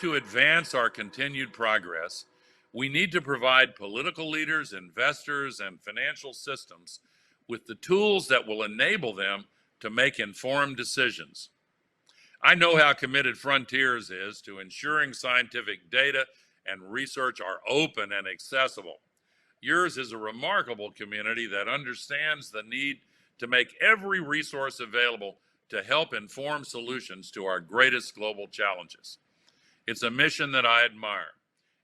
to advance our continued progress, we need to provide political leaders, investors, and financial systems with the tools that will enable them to make informed decisions. I know how committed Frontiers is to ensuring scientific data and research are open and accessible. Yours is a remarkable community that understands the need to make every resource available to help inform solutions to our greatest global challenges. It's a mission that I admire,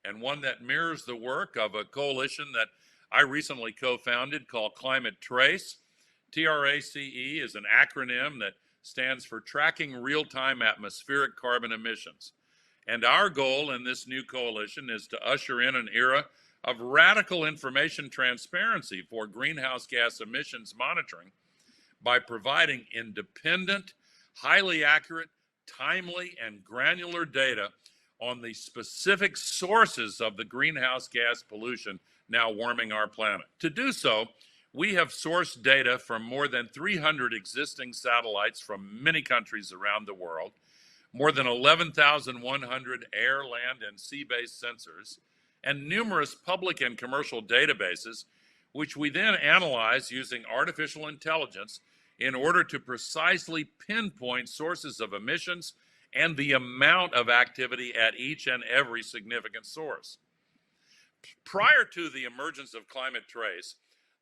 and one that mirrors the work of a coalition that I recently co-founded called Climate Trace. TRACE is an acronym that stands for Tracking Real-Time Atmospheric Carbon Emissions. And our goal in this new coalition is to usher in an era of radical information transparency for greenhouse gas emissions monitoring by providing independent, highly accurate, timely, and granular data on the specific sources of the greenhouse gas pollution now warming our planet. To do so, we have sourced data from more than 300 existing satellites from many countries around the world, more than 11,100 air, land, and sea-based sensors, and numerous public and commercial databases, which we then analyze using artificial intelligence in order to precisely pinpoint sources of emissions and the amount of activity at each and every significant source. Prior to the emergence of Climate Trace,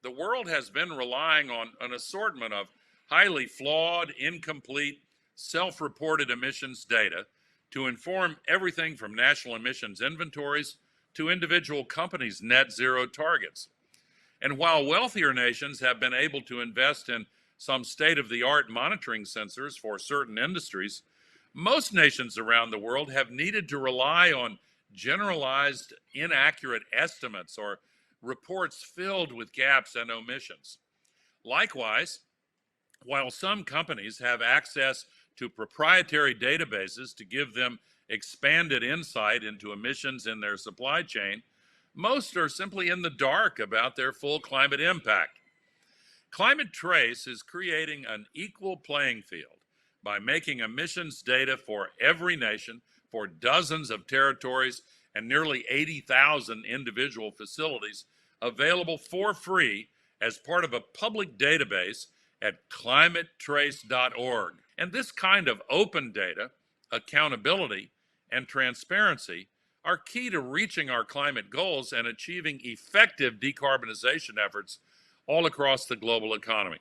the world has been relying on an assortment of highly flawed, incomplete, self-reported emissions data to inform everything from national emissions inventories to individual companies' net zero targets. And while wealthier nations have been able to invest in some state-of-the-art monitoring sensors for certain industries, most nations around the world have needed to rely on generalized, inaccurate estimates or reports filled with gaps and omissions. Likewise, while some companies have access to proprietary databases to give them expanded insight into emissions in their supply chain, most are simply in the dark about their full climate impact. Climate Trace is creating an equal playing field by making emissions data for every nation, for dozens of territories, and nearly 80,000 individual facilities available for free as part of a public database at climatetrace.org. And this kind of open data, accountability, and transparency are key to reaching our climate goals and achieving effective decarbonization efforts all across the global economy.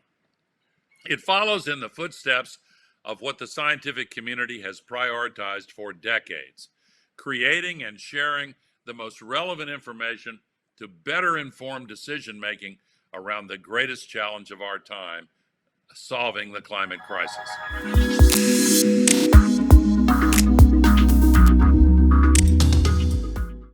It follows in the footsteps of what the scientific community has prioritized for decades, creating and sharing the most relevant information to better inform decision-making around the greatest challenge of our time, solving the climate crisis.